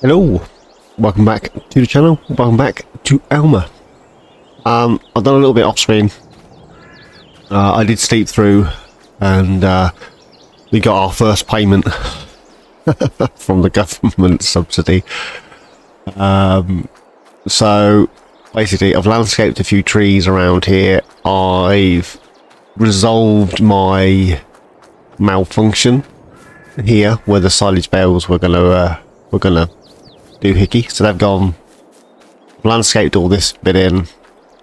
Hello, welcome back to the channel. Welcome back to Alma. I've done a little bit off screen. I did sleep through, and we got our first payment from the government subsidy. So basically, I've landscaped a few trees around here. I've resolved my malfunction here, where the silage bales were gonna do hickey, so they've gone. Landscaped all this bit in,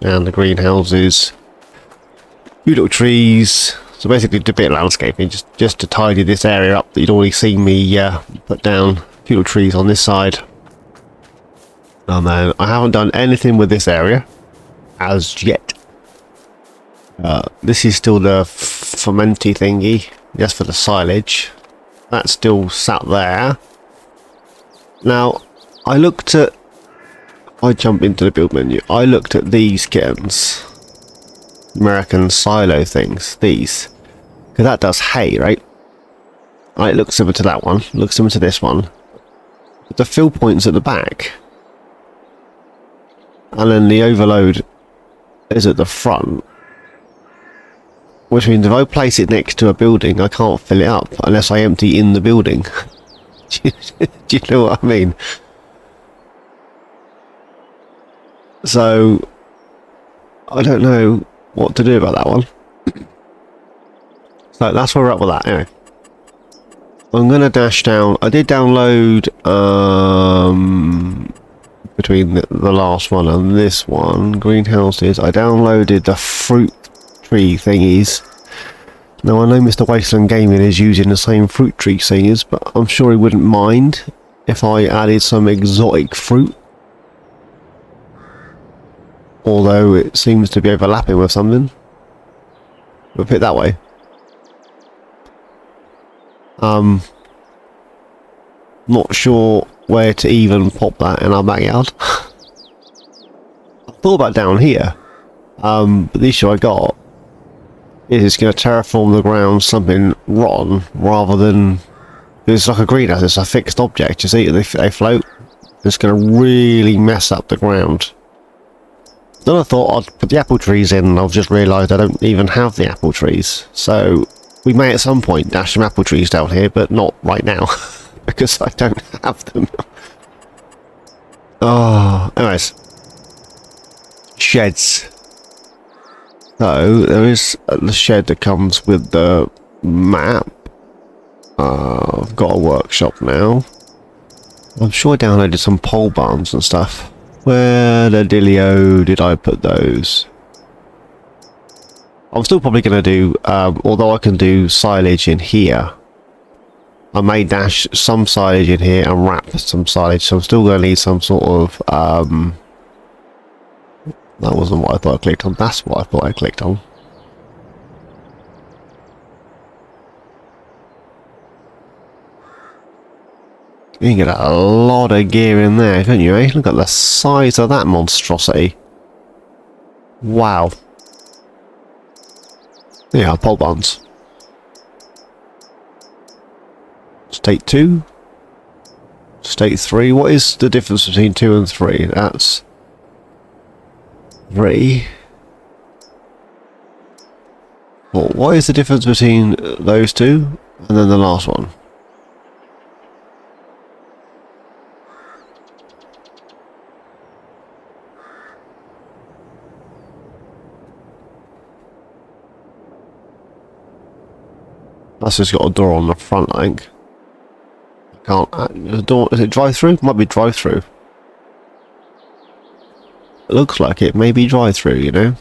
and the greenhouses, a few little trees. So basically did a bit of landscaping just to tidy this area up that you'd already seen me put down. A few little trees on this side, and then I haven't done anything with this area as yet. This is still the fermenty thingy, just for the silage. That's still sat there. Now I looked at, I jump into the build menu. I looked at these kittens, American silo things, these, because that does hay, right? It looks similar to that one, looks similar to this one, but the fill point's at the back, and then the overload is at the front, which means if I place it next to a building, I can't fill it up unless I empty in the building. Do you know what I mean? So I don't know what to do about that one. So that's where we're at with that. Anyway, I'm gonna dash down. I did download between the last one and this one, greenhouses. I downloaded the fruit tree thingies. Now I know Mr. Wasteland Gaming is using the same fruit tree thingies, but I'm sure he wouldn't mind if I added some exotic fruit. Although it seems to be overlapping with something. We'll put it that way. Not sure where to even pop that in our backyard. I thought about down here. But the issue I got is it's going to terraform the ground something rotten rather than... It's like a greenhouse, it's a fixed object, you see, they float. It's going to really mess up the ground. Then I thought I'd put the apple trees in, and I've just realised I don't even have the apple trees. So we may at some point dash some apple trees down here, but not right now, because I don't have them. Oh, anyways. Sheds. So there is the shed that comes with the map. I've got a workshop now. I'm sure I downloaded some pole barns and stuff. Where the dealio did I put those? I'm still probably going to do, although I can do silage in here, I may dash some silage in here and wrap some silage, so I'm still going to need some sort of, that wasn't what I thought I clicked on, that's what I thought I clicked on. You can get a lot of gear in there, can't you, eh? Look at the size of that monstrosity. Wow. Yeah, pole barns. State 2. State 3. What is the difference between 2 and 3? That's 3. Well, what is the difference between those two and then the last one? That's just got a door on the front, I think. I can't... the door, is it drive-through? Might be drive-through. It looks like it may be drive-through, you know?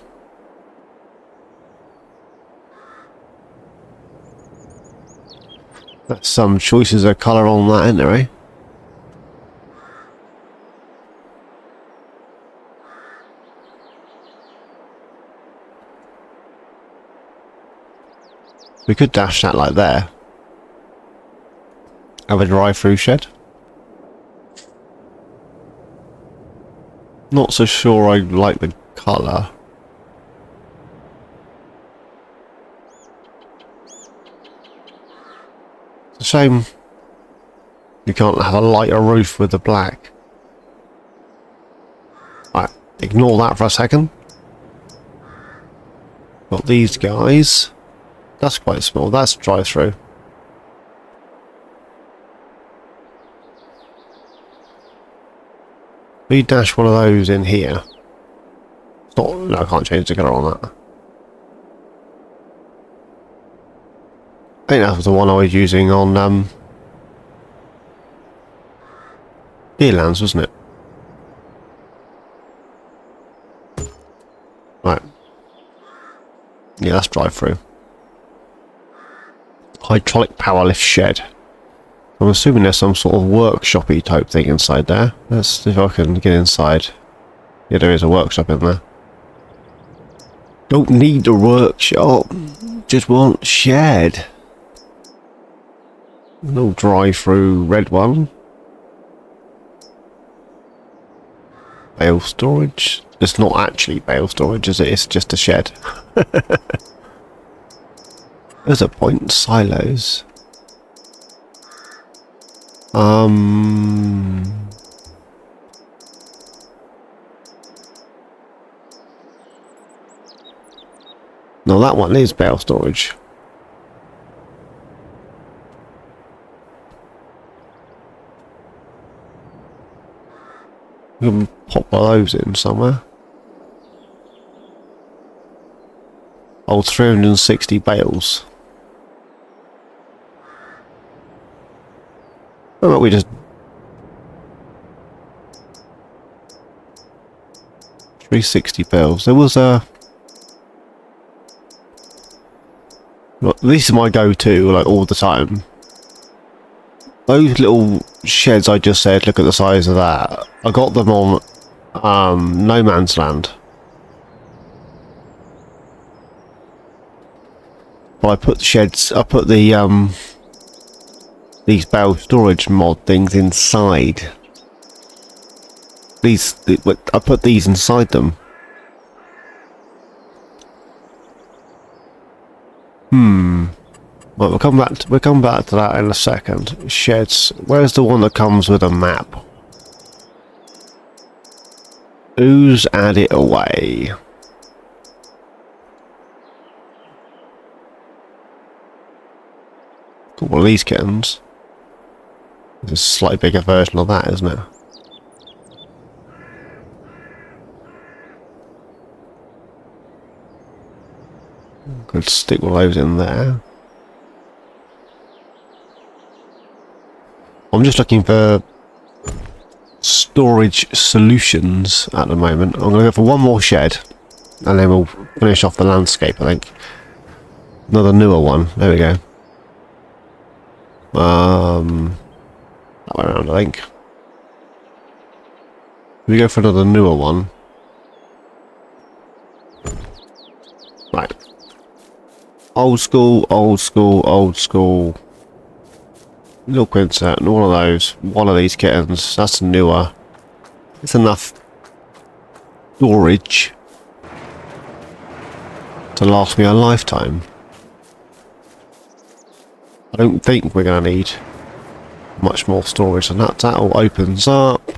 That's some choices of colour on that, isn't there, eh? We could dash that like there. Have a drive-through shed. Not so sure I like the colour. It's a shame You can't have a lighter roof with the black. Right, ignore that for a second. Got these guys. That's quite small. That's drive-through. We dash one of those in here. It's not, no, I can't change the colour on that. I think that was the one I was using on Deerlands, wasn't it? Right. Yeah, that's drive-through. Hydraulic power lift shed. I'm assuming there's some sort of workshop-y type thing inside there. Let's see if I can get inside. Yeah, there is a workshop in there. Don't need a workshop. Just want shed. Little drive-through red one. Bale storage. It's not actually bale storage, is it? It's just a shed. There's a point. Silos. No, that one is bale storage. We can pop one of those in somewhere. Oh, 360 bales. How about we just... 360 bales. There was a... Look, this is my go-to, like, all the time. Those little sheds I just said, look at the size of that. I got them on No Man's Land. Well, I put the sheds, I put the these bale storage mod things inside. I put these inside them. Well, we'll come back to that in a second. Sheds. Where's the one that comes with a map? Who's add it away? Got one of these kittens. It's a slightly bigger version of that, isn't it? Could stick one of those in there. I'm just looking for storage solutions at the moment. I'm going to go for one more shed and then we'll finish off the landscape, I think. Another newer one. There we go. That way around, I think. We go for another newer one. Right. Old school, old school, old school. Little quinset, and all of those. One of these kittens. That's newer. It's enough storage to last me a lifetime. I don't think we're going to need much more storage than that. That all opens up.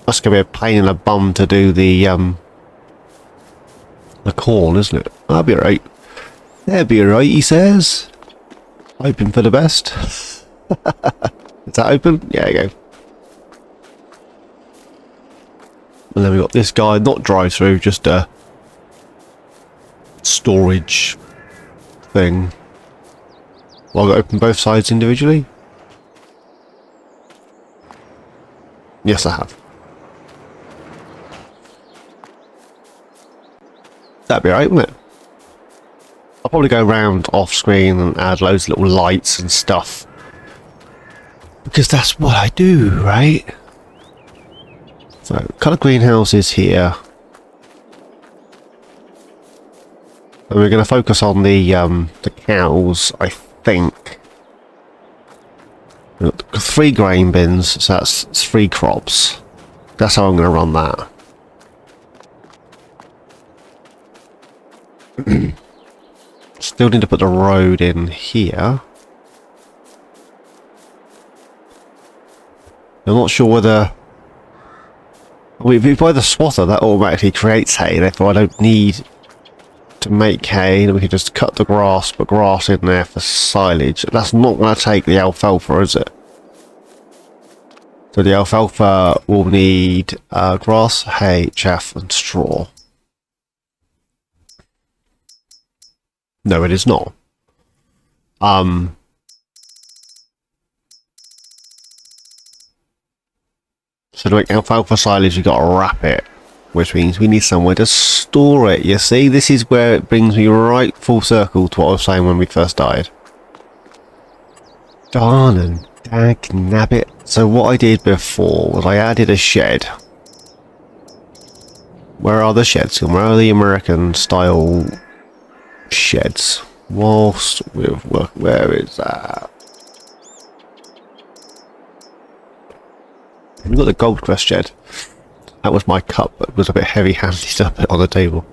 That's going to be a pain in the bum to do the corn, isn't it? That'll be alright. That'll be alright, he says. Hoping for the best. Is that open? Yeah, there you go. And then we've got this guy, not drive-through, just a storage thing. Well, I've got to open both sides individually. Yes, I have. That'd be right, wouldn't it? I'll probably go around off screen and add loads of little lights and stuff. Because that's what I do, right? So, colour greenhouse is here. And we're going to focus on the cows, I think. We've got 3 grain bins, so that's 3 crops. That's how I'm going to run that. Still need to put the road in here. I'm not sure whether... I mean, if you buy the swatter, that automatically creates hay, therefore I don't need to make hay, and we can just cut the grass, put grass in there for silage. That's not going to take the alfalfa, is it? So the alfalfa will need grass, hay, chaff and straw. No, it is not. So to make alfalfa silage, you've got to wrap it, which means we need somewhere to store it. You see, this is where it brings me right full circle to what I was saying when we first died. Darn and dag nabbit. So what I did before was I added a shed. Where are the sheds? Where are the American style sheds? Whilst with work, where is that? We've got the gold crest shed. That was my cup, but it was a bit heavy-handed to put on the table.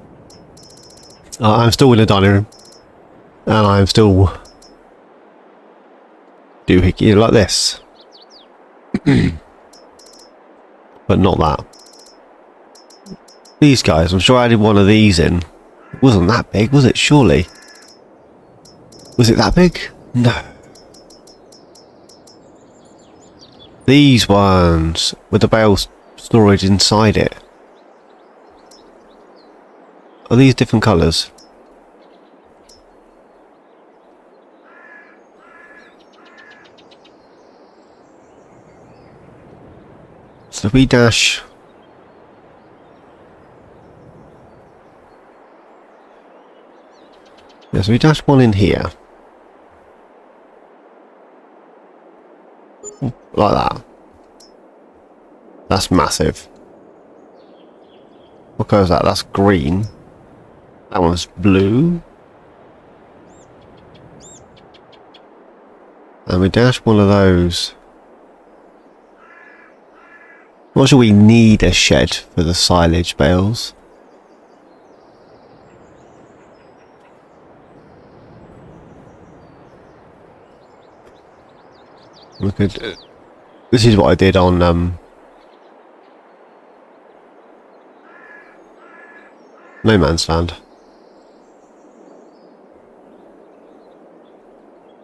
I'm still in the dining room, and I'm still doohickey like this, but not that. These guys, I'm sure I added one of these in. It wasn't that big, was it? Surely. Was it that big? No. These ones with the bale storage inside it. Are these different colours? So we dash. Yeah, so we dash one in here. Like that. That's massive. What colour is that? That's green. That one's blue. And we dash one of those. I'm not sure we need a shed for the silage bales. We could... this is what I did on No Man's Land.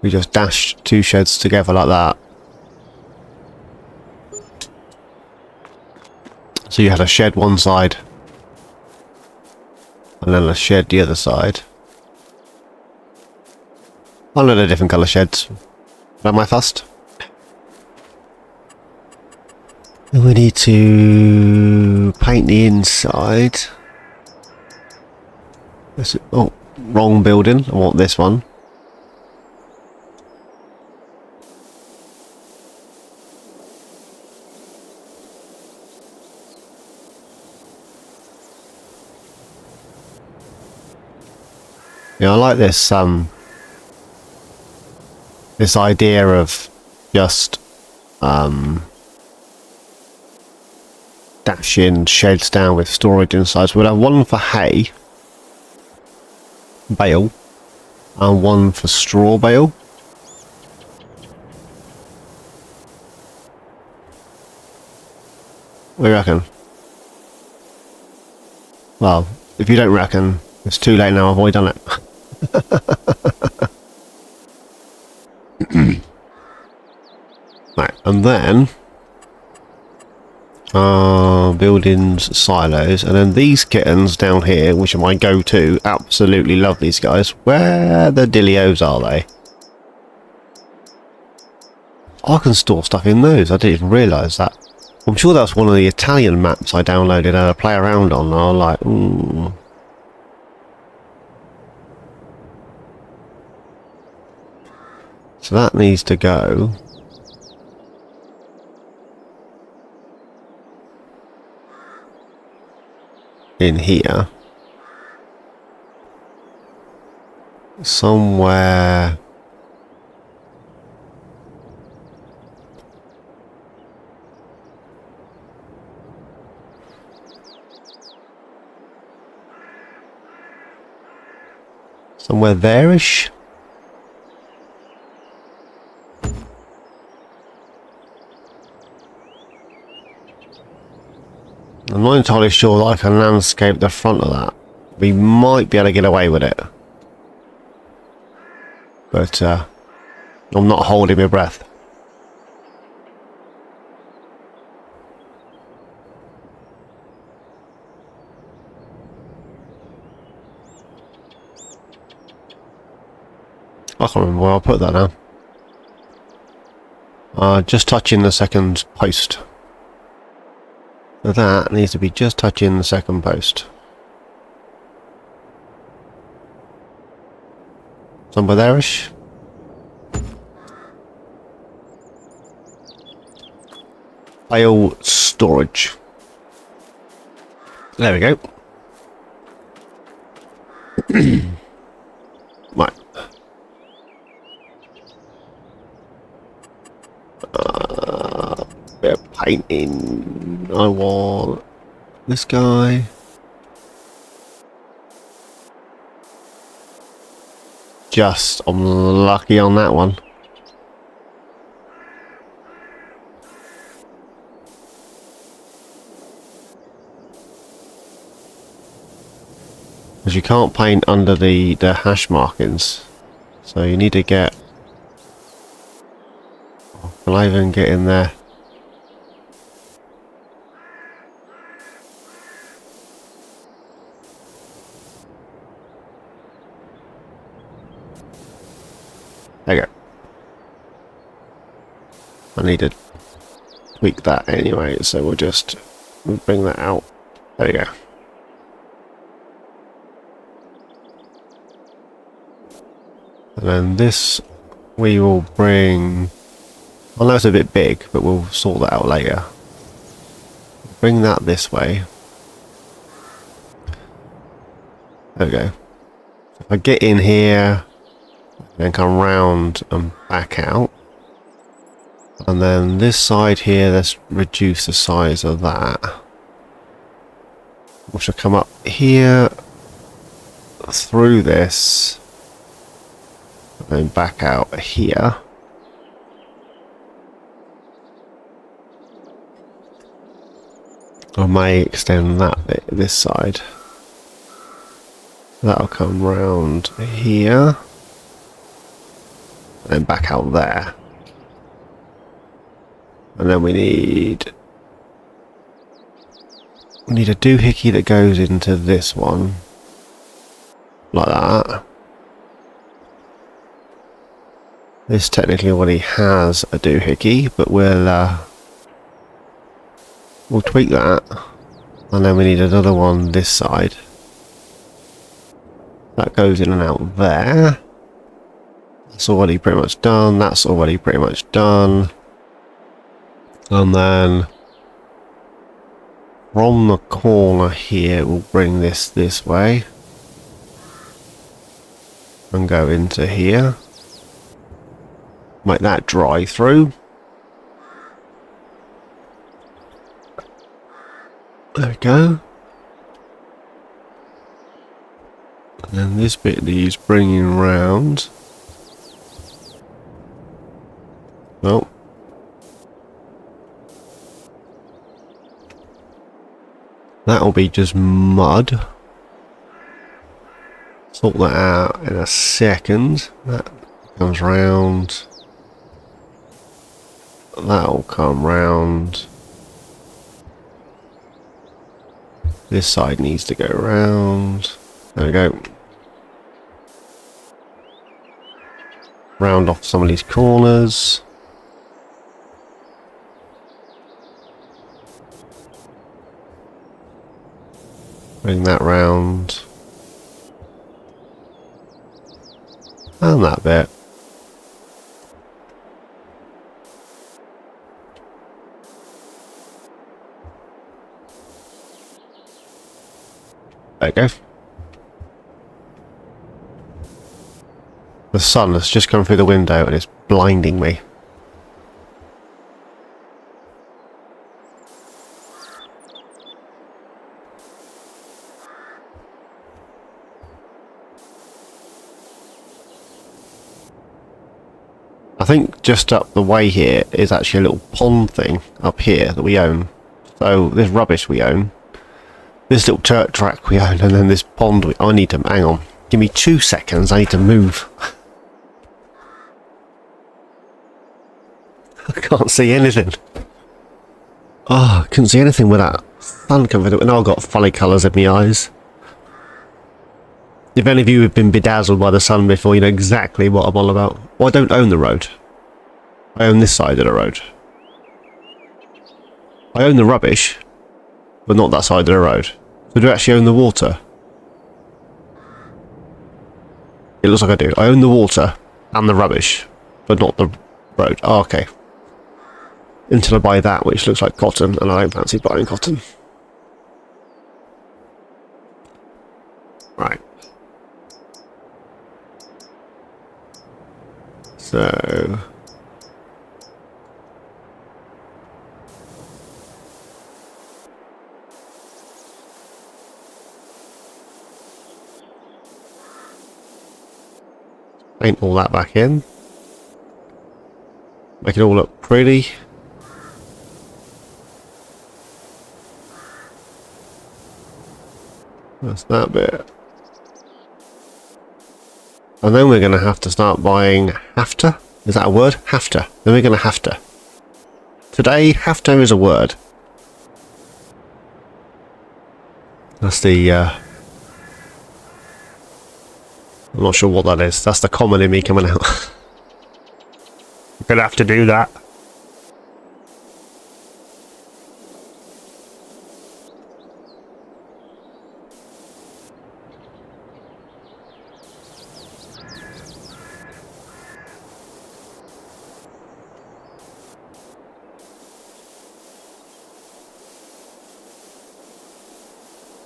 We just dashed two sheds together like that. So you had a shed one side, and then a shed the other side. Oh no, they're different colour sheds. Am I fussed? We need to paint the inside. Oh, wrong building. I want this one. Yeah, I like this this idea of just dashing sheds down with storage inside. So we'll have one for hay bale and one for straw bale. What do you reckon? Well, if you don't reckon, it's too late now. I've already done it. Right, and then buildings, silos, and then these kittens down here, which are my go-to. Absolutely love these guys. Where the dillios are they? I can store stuff in those. I didn't even realise that. I'm sure that's one of the Italian maps I downloaded and I play around on. And I was like, ooh. So that needs to go. In here. Somewhere. Somewhere there-ish. I'm not entirely sure that I can landscape the front of that. We might be able to get away with it. But I'm not holding my breath. I can't remember where I put that now. Just touching the second post. So that needs to be just touching the second post. Somewhere there-ish. File storage. There we go. Right. Bit of painting. I want this guy. Just, I'm lucky on that one. Because you can't paint under the hash markings. So you need to get... Can I even get in there? There you go. I need to tweak that anyway, so we'll bring that out. There you go. And then this we will bring... I know it's a bit big, but we'll sort that out later. Bring that this way. There we go. If I get in here, then come round and back out. And then this side here, let's reduce the size of that. We shall come up here, through this, and then back out here. I may extend that bit this side. That'll come round here. And then back out there. And then we need a doohickey that goes into this one. Like that. This technically already has a doohickey, but we'll tweak that. And then we need another one this side. That goes in and out there. That's already pretty much done. That's already pretty much done. And then from the corner here, we'll bring this way. And go into here. Make that dry through. There we go. And then this bit needs bringing round. Oh. That'll be just mud. Sort that out in a second. That comes round. That'll come round. This side needs to go round. There we go. Round off some of these corners. Bring that round. And that bit. There you go. The sun has just come through the window and it's blinding me. I think just up the way here is actually a little pond thing up here that we own. So this rubbish we own. this little dirt track we own, and then this pond. I need to hang on. Give me 2 seconds. I need to move. I can't see anything. Oh, I couldn't see anything with that sun coming through. And I've got funny colours in my eyes. If any of you have been bedazzled by the sun before, you know exactly what I'm all about. Well, I don't own the road. I own this side of the road. I own the rubbish, but not that side of the road. So do I actually own the water? It looks like I do. I own the water and the rubbish, but not the road. Oh, okay. Until I buy that, which looks like cotton, and I don't fancy buying cotton. Right. So... paint all that back in. Make it all look pretty. That's that bit. And then we're going to have to start buying hafter. Is that a word? Hafter. Then we're going to hafter. Today, hafter is a word. That's the... I'm not sure what that is. That's the common in me coming out. You're going to have to do that.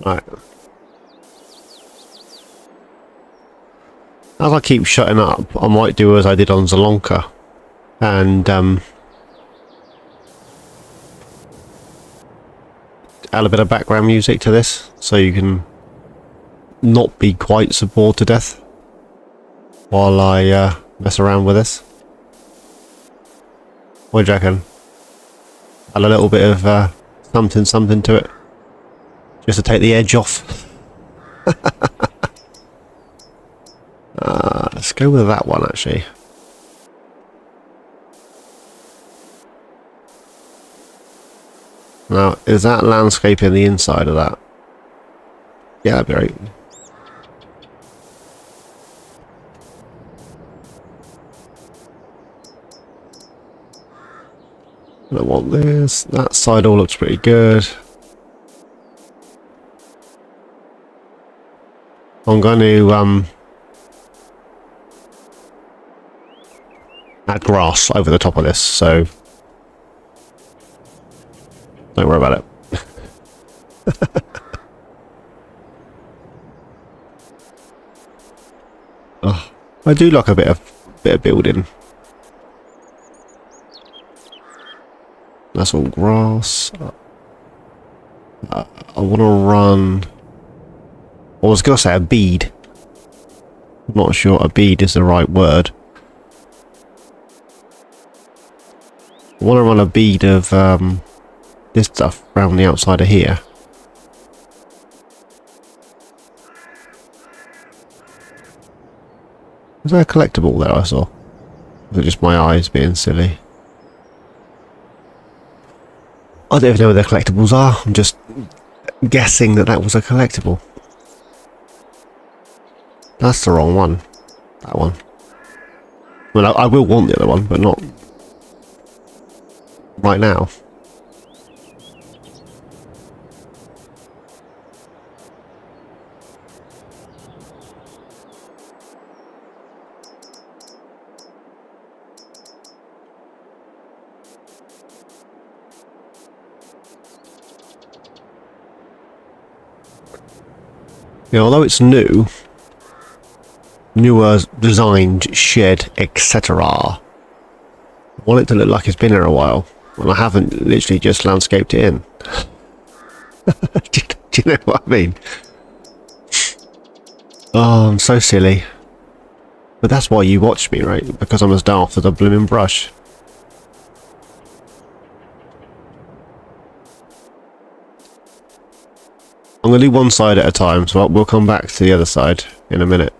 Right. As I keep shutting up, I might do as I did on Zalonka and add a bit of background music to this so you can not be quite bored to death while I mess around with this. What do you reckon? Add a little bit of something to it. Just to take the edge off. Let's go with that one, actually. Now, is that landscape in the inside of that? Yeah, that'd be right. I want this. That side all looks pretty good. I'm going to add grass over the top of this, so don't worry about it. Oh, I do like a bit of building. That's all grass. I want to run. I was going to say a bead. I'm not sure a bead is the right word. I want to run a bead of this stuff around the outside of here. Was there a collectible there I saw? Or was it just my eyes being silly? I don't even know where the collectibles are. I'm just guessing that was a collectible. That's the wrong one. That one. Well, I will want the other one, but not right now. You know, although it's new, newer designed shed, etc. I want it to look like it's been here a while, and I haven't literally just landscaped it in. do you know what I mean? Oh, I'm so silly. But that's why you watch me, right? Because I'm as daft as a blooming brush. I'm going to do one side at a time, so we'll come back to the other side in a minute.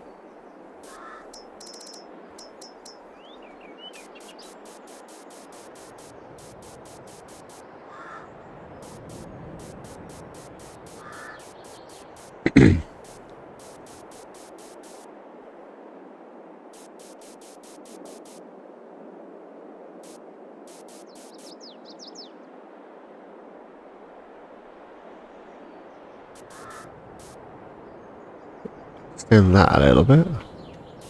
Extend that a little bit.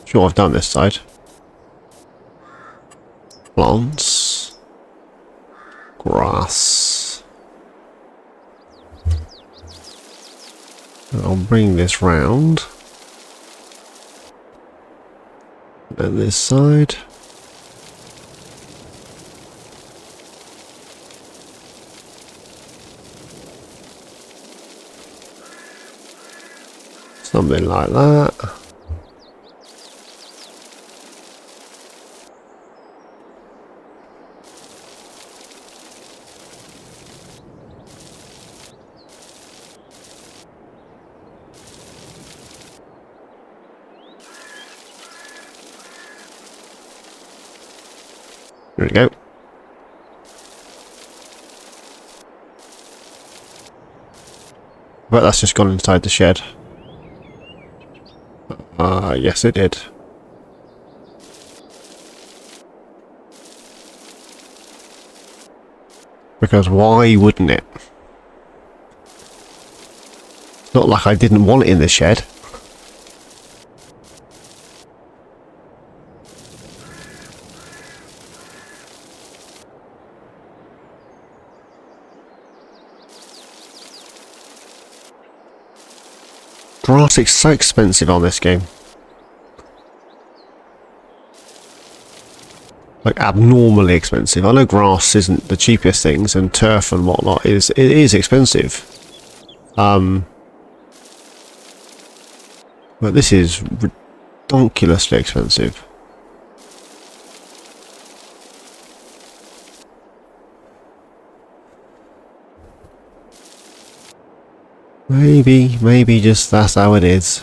Sure, I've done this side. Plants. Grass. And I'll bring this round. And this side. Something like that. There we go. But that's just gone inside the shed. Yes it did. Because why wouldn't it? It's not like I didn't want it in the shed. Grass is so expensive on this game. Like abnormally expensive. I know grass isn't the cheapest things, and turf and whatnot is expensive. But this is ridiculously expensive. Maybe just that's how it is.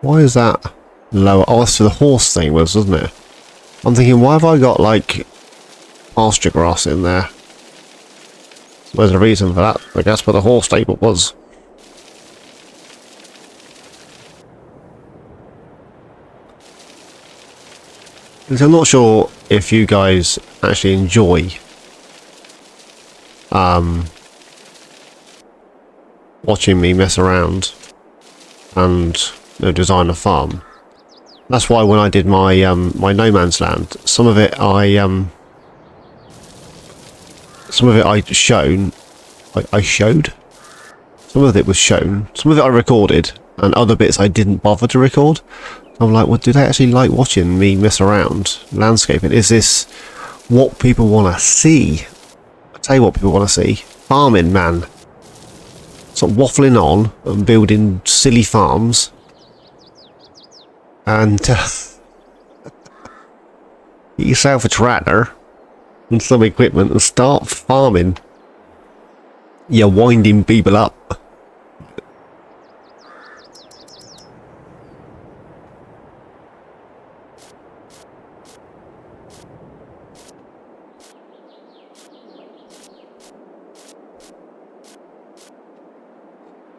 Why is that lower? Oh, that's for the horse thing was, wasn't it? I'm thinking, why have I got, like, pasture grass in there? There's a reason for that. I guess where the horse stable was. Because I'm not sure if you guys actually enjoy watching me mess around and design a farm. That's why when I did my my no man's land, some of it I showed. Some of it was shown. Some of it I recorded, and other bits I didn't bother to record. I'm like, well, do they actually like watching me mess around landscaping? Is this what people want to see? I tell you what people want to see. Farming, man. Sort of waffling on and building silly farms. And get yourself a tractor and some equipment and start farming. You're winding people up.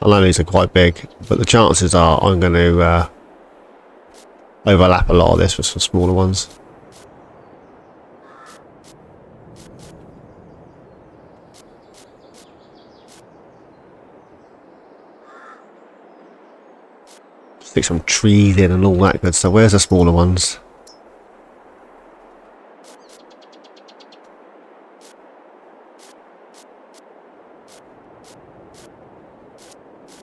I know these are quite big, but the chances are I'm going to overlap a lot of this with some smaller ones. Stick some trees in and all that good stuff. Where's the smaller ones?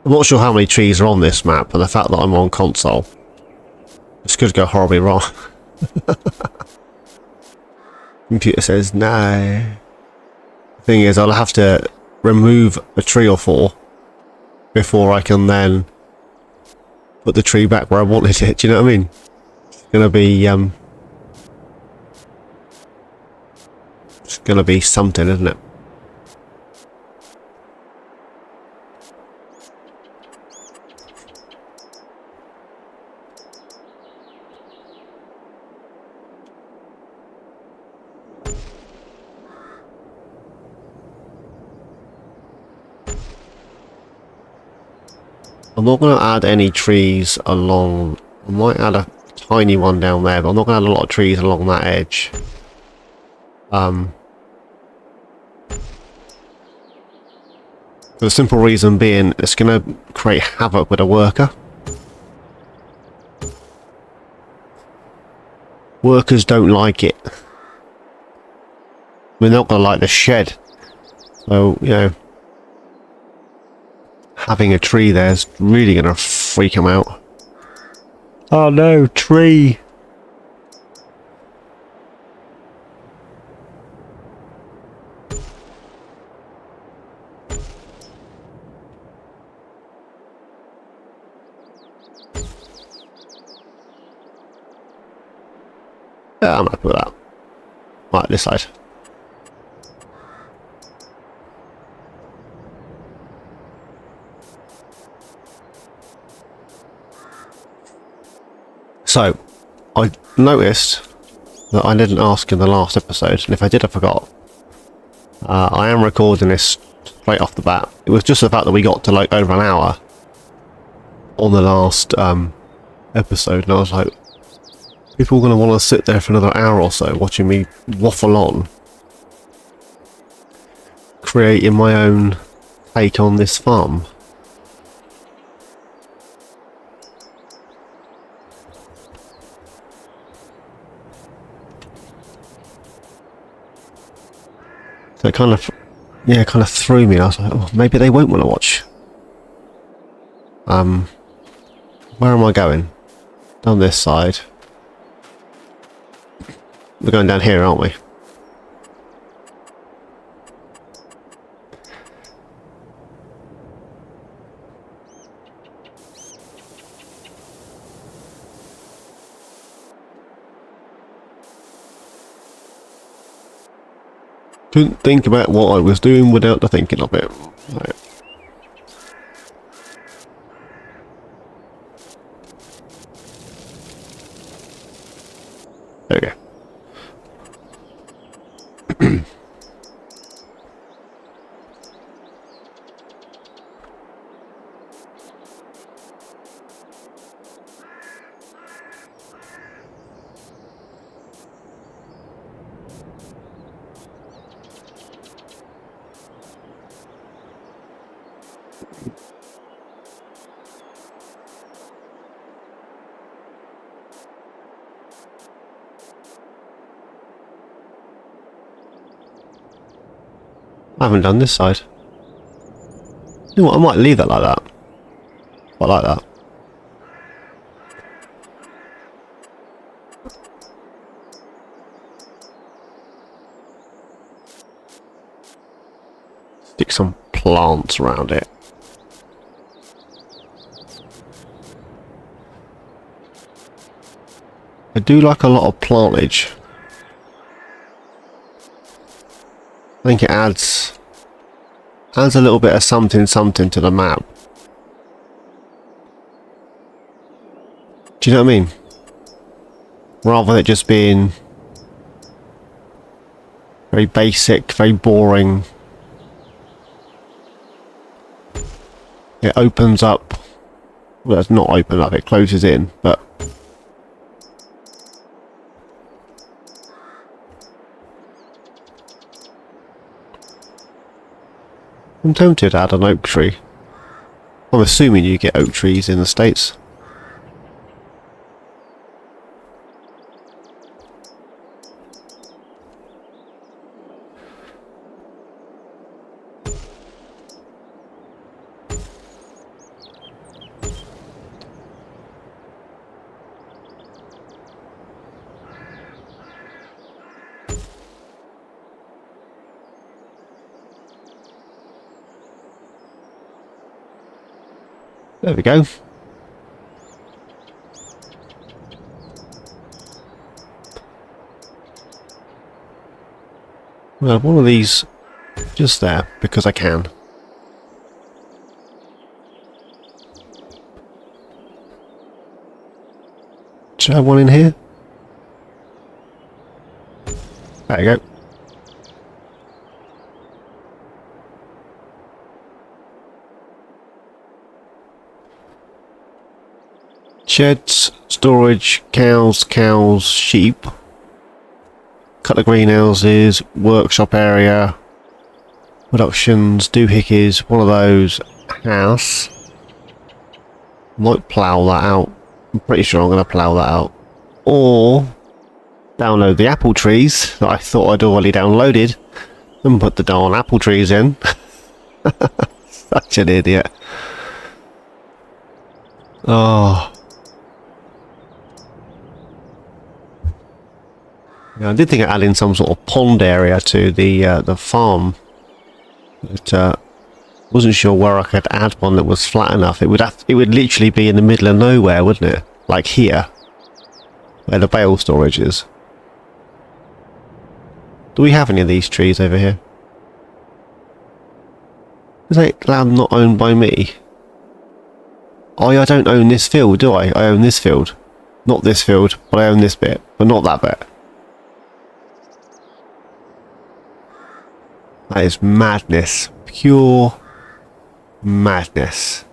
I'm not sure how many trees are on this map, and the fact that I'm on console, this could go horribly wrong. Computer says no. Thing is, I'll have to remove a tree or four before I can then put the tree back where I wanted it. Do you know what I mean? It's going to be something, isn't it? I'm not going to add any trees along. I might add a tiny one down there, but I'm not going to add a lot of trees along that edge. For the simple reason being, it's going to create havoc with a worker. Workers don't like it. We're not going to like the shed. So, you know, having a tree there is really going to freak them out. Oh no, tree! Yeah, I'm happy with that. Right, this side. So, I noticed that I didn't ask in the last episode, and if I did, I forgot. I am recording this straight off the bat. It was just the fact that we got to like over an hour on the last episode, and I was like, people are going to want to sit there for another hour or so watching me waffle on, creating my own take on this farm. So it kind of, yeah, kind of threw me. I was like, oh, maybe they won't want to watch. Where am I going? Down this side. We're going down here, aren't we? Couldn't think about what I was doing without the thinking of it. Right. There we go. I haven't done this side. You know what, I might leave that like that. I like that. Stick some plants around it. I do like a lot of plantage. I think it adds a little bit of something to the map. Do you know what I mean? Rather than it just being very basic, very boring. It opens up. Well, it's not open up, it closes in, but I'm tempted to add an oak tree. I'm assuming you get oak trees in the States. There we go. Well, one of these just there because I can. Should I have one in here? There you go. Sheds, storage, cows, sheep. Cut the greenhouses, workshop area, productions, doohickeys, one of those, house. Might plough that out. I'm pretty sure I'm going to plough that out. Or download the apple trees that I thought I'd already downloaded and put the darn apple trees in. Such an idiot. Oh. Yeah, I did think of adding some sort of pond area to the farm, but wasn't sure where I could add one that was flat enough. It would literally be in the middle of nowhere, wouldn't it? Like here, where the bale storage is. Do we have any of these trees over here? Is that land not owned by me? Oh, I don't own this field, do I? I own this field. Not this field, but I own this bit, but not that bit. That is madness. Pure madness.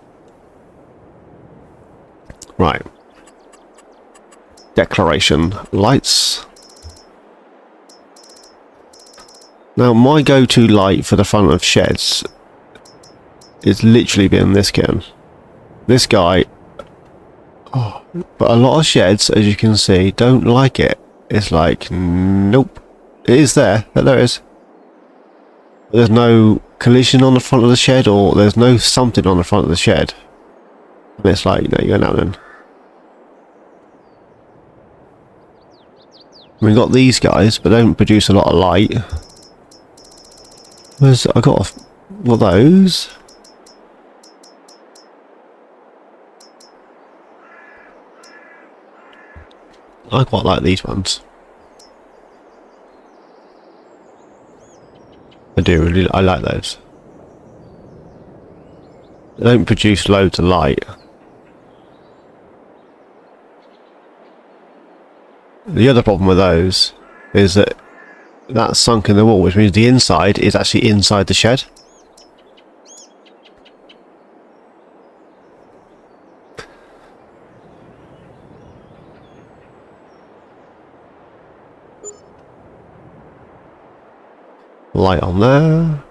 Right. Declaration. Lights. Now, my go-to light for the front of sheds is literally been this kitten. This guy. Oh, but a lot of sheds, as you can see, don't like it. It's like, nope. It is there. There it is. There's no collision on the front of the shed, or there's no something on the front of the shed. And it's like, no, you're now then. We've got these guys, but they don't produce a lot of light. I got what those? I quite like these ones. I do really. I like those. They don't produce loads of light. The other problem with those is that that's sunk in the wall, which means the inside is actually inside the shed. Light on there.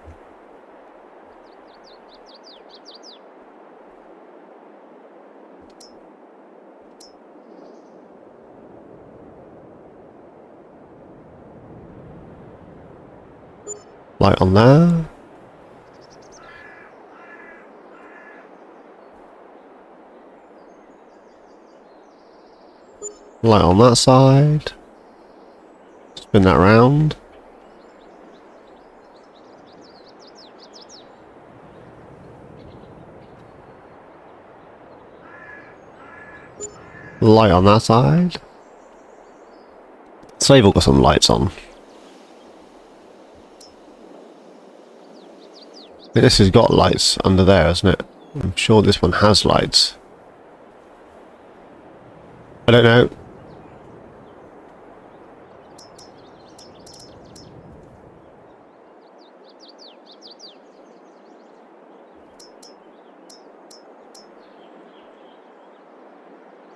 Light on there. Light on that side. Spin that round. Light on that side. So they've all got some lights on. This has got lights under there, hasn't it? I'm sure this one has lights. I don't know.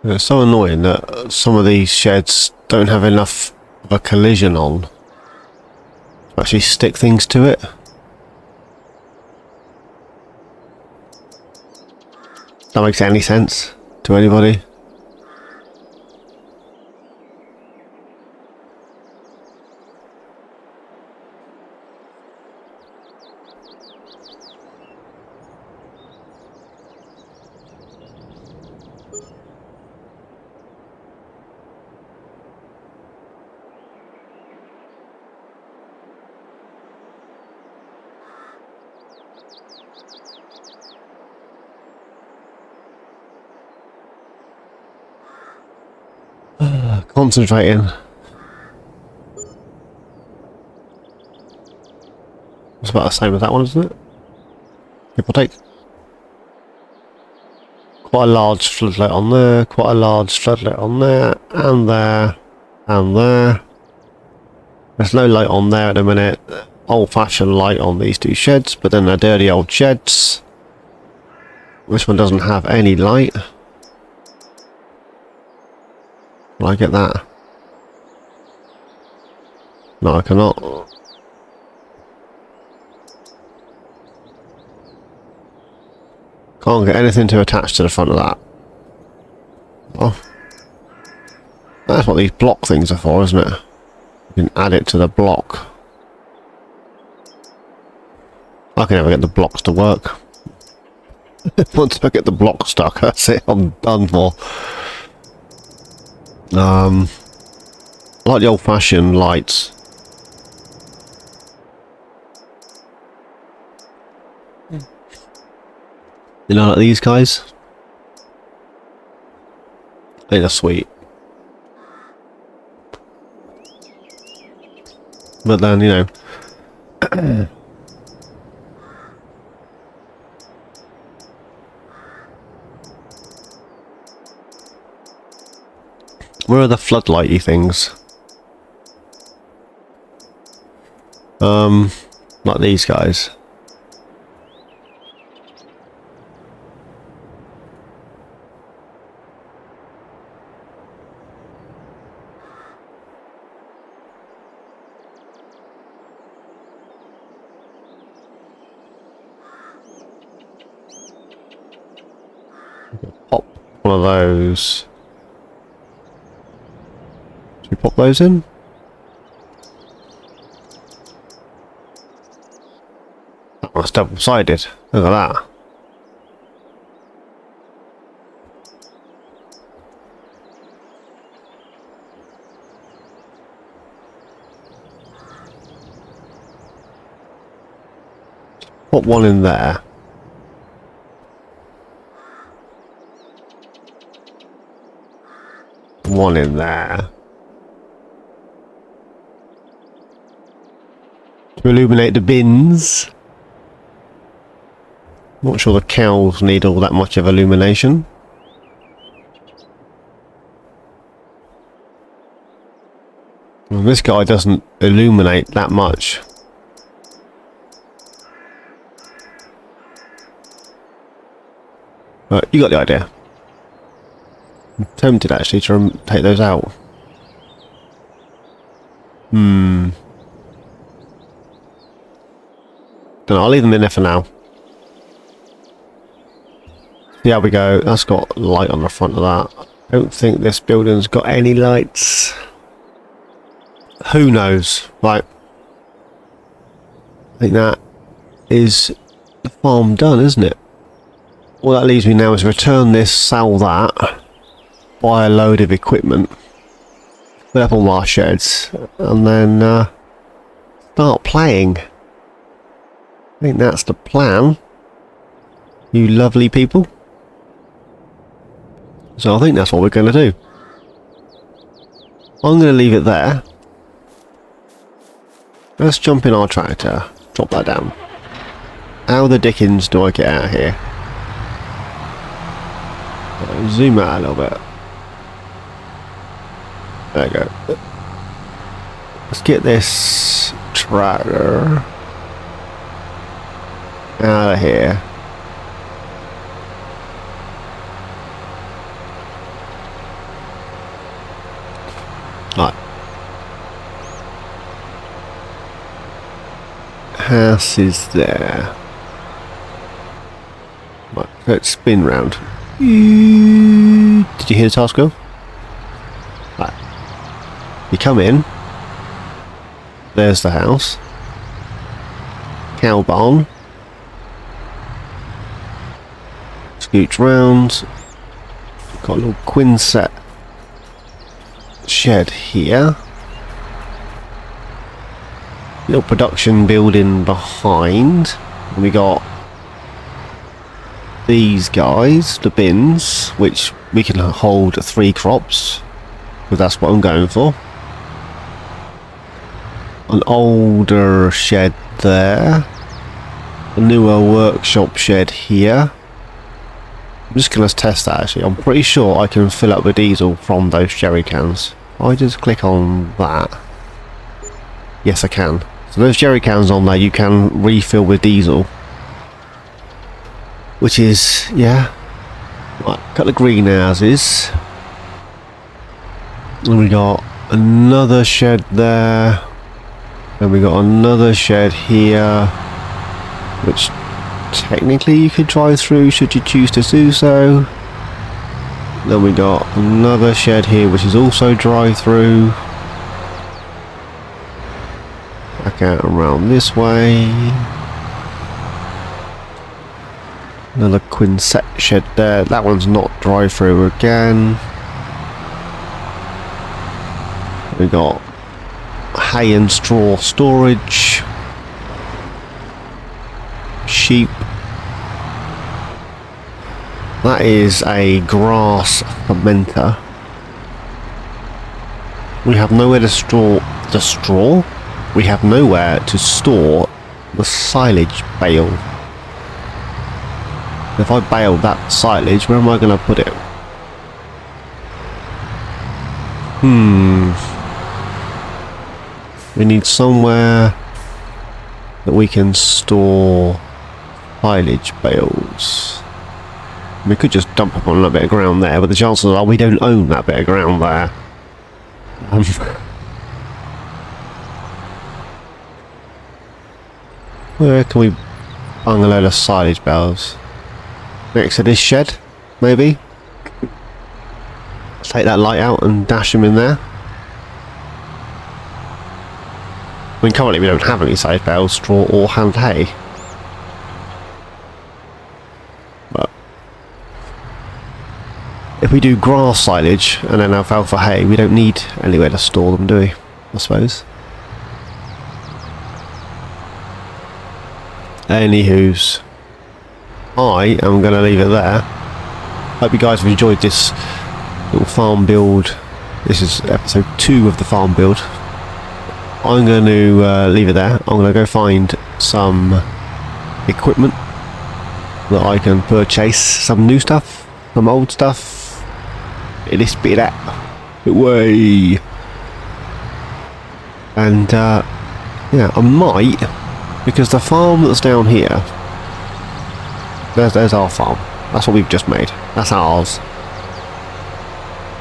It's so annoying that some of these sheds don't have enough of a collision on to actually stick things to it. That makes any sense to anybody? Concentrating. about the same as that one, isn't it? Give or take. Quite a large floodlight on there, quite a large floodlight on there, and there, and there. There's no light on there at the minute. Old-fashioned light on these two sheds, but then they're dirty old sheds. This one doesn't have any light. Will I get that? No, I cannot. Can't get anything to attach to the front of that. Oh. That's what these block things are for, isn't it? You can add it to the block. I can never get the blocks to work. Once I get the block stuck, that's it, I'm done for. I like the old-fashioned lights. You know, like these guys? I think they're sweet. But then, you know... where are the floodlighty things? Like these guys. Pop one of those. Should we pop those in? That one's double-sided. Look at that. Put one in there. One in there. To illuminate the bins. Not sure the cows need all that much of illumination. Well, this guy doesn't illuminate that much. But you got the idea. I'm tempted actually to take those out. Don't know, I'll leave them in there for now. See how we go. That's got light on the front of that. I don't think this building's got any lights. Who knows? Right. I think that is the farm done, isn't it? All that leaves me now is return this, sell that, buy a load of equipment, put up all my sheds, and then start playing. I think that's the plan, you lovely people. So I think that's what we're going to do. I'm going to leave it there. Let's jump in our tractor, drop that down. How the dickens do I get out of here? Zoom out a little bit. There we go. Let's get this tractor out of here. Right. House is there. Right, let's spin round. Did you hear the task go? Right. You come in. There's the house. Cow barn. Scooch round. Got a little quinset shed here. Little production building behind. And we got these guys, the bins, which we can hold 3 crops, because that's what I'm going for. An older shed there. a newer workshop shed here. I'm just going to test that actually. I'm pretty sure I can fill up with diesel from those jerry cans. I just click on that. Yes, I can. So those jerry cans on there, you can refill with diesel. Which is, yeah. Right, a couple of greenhouses. And we got another shed there. And we got another shed here. Which technically you could drive through should you choose to do so. Then we got another shed here which is also drive through. Back out around this way. Another quinset shed there. That one's not drive through again. We got hay and straw storage. Sheep. That is a grass fermenter. We have nowhere to store the straw. We have nowhere to store the silage bale. If I bale that silage, where am I going to put it? We need somewhere that we can store silage bales. We could just dump them on a little bit of ground there, but the chances are we don't own that bit of ground there. Where can we bung a load of silage bales? Next to this shed, maybe? Take that light out and dash them in there. I mean, currently we don't have any silage bales, straw or hand hay. But if we do grass silage and then alfalfa hay, we don't need anywhere to store them, do we? I suppose. Anywho's, I am going to leave it there. Hope you guys have enjoyed this little farm build. This is episode 2 of the farm build. I'm going to leave it there. I'm going to go find some equipment that I can purchase. Some new stuff, some old stuff. This bit of that. Way. And yeah, I might, because the farm that's down here, there's our farm. That's what we've just made. That's ours.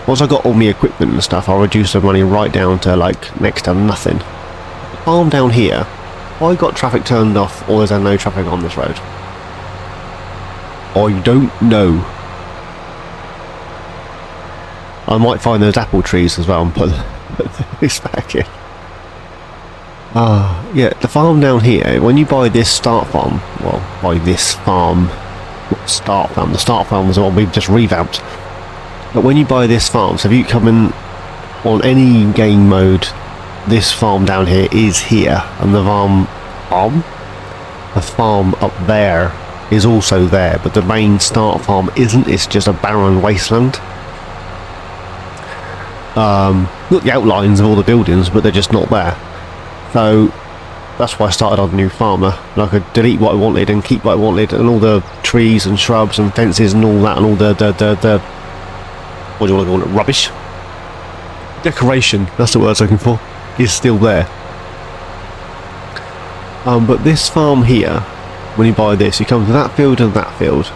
Once I got all my equipment and stuff, I'll reduce the money right down to like next to nothing. The farm down here, I got traffic turned off, or is there no traffic on this road? I don't know. I might find those apple trees as well and put this back in. Yeah, the farm down here, when you buy this start farm, well, buy this farm, start farm, the start farm is the one we've just revamped. But when you buy this farm, so if you come in on any game mode, this farm down here is here, and the farm up there is also there, but the main start farm isn't. It's just a barren wasteland. Got the outlines of all the buildings, but they're just not there. So that's why I started on the new farmer, and I could delete what I wanted and keep what I wanted, and all the trees and shrubs and fences and all that, and all the what do you want to call it, rubbish? Decoration, that's the word I was looking for, is still there. But this farm here, when you buy this, you come to that field and that field,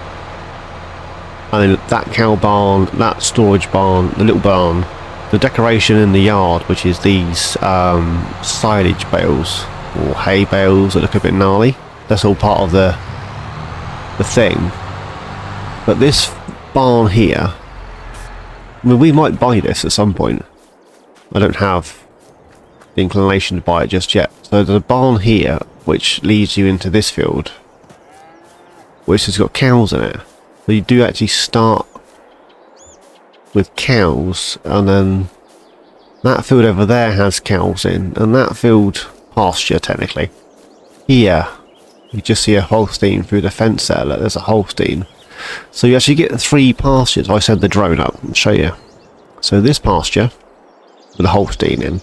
and then that cow barn, that storage barn, the little barn, the decoration in the yard, which is these silage bales or hay bales that look a bit gnarly. That's all part of the thing. But this barn here, I mean, we might buy this at some point. I don't have the inclination to buy it just yet. So there's a barn here which leads you into this field, which has got cows in it. So you do actually start with cows, and then that field over there has cows in, and that field pasture technically. Here you just see a Holstein through the fence there. Look, there's a Holstein. So you actually get 3 pastures. I send the drone up and show you. So this pasture with a Holstein in,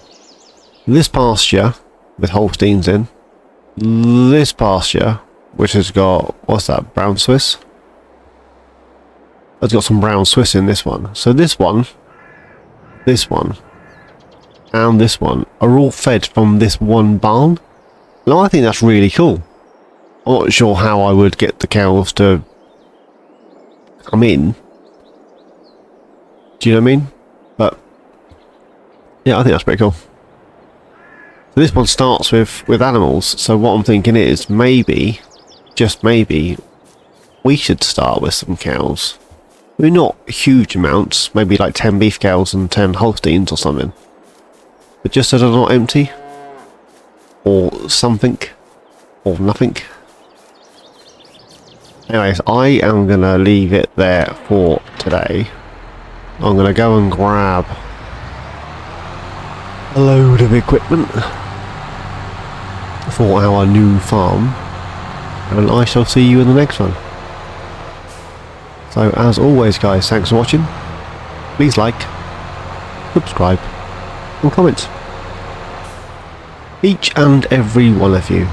this pasture with Holsteins in, this pasture which has got, what's that, brown Swiss? It's got some brown Swiss in this one. So this one, and this one are all fed from this one barn. Now I think that's really cool. I'm not sure how I would get the cows to come in. Do you know what I mean? But yeah, I think that's pretty cool. So this one starts with animals. So what I'm thinking is maybe, just maybe, we should start with some cows. I mean, not huge amounts, maybe like 10 beef cows and 10 Holsteins or something. But just so they're not empty. Or something. Or nothing. Anyways, I am going to leave it there for today. I'm going to go and grab a load of equipment for our new farm. And I shall see you in the next one. So as always guys, thanks for watching. Please like, subscribe and comment. Each and every one of you.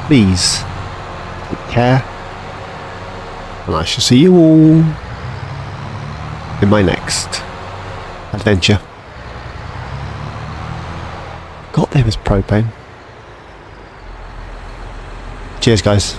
Please take care. And I shall see you all in my next adventure. God, there was propane. Cheers guys.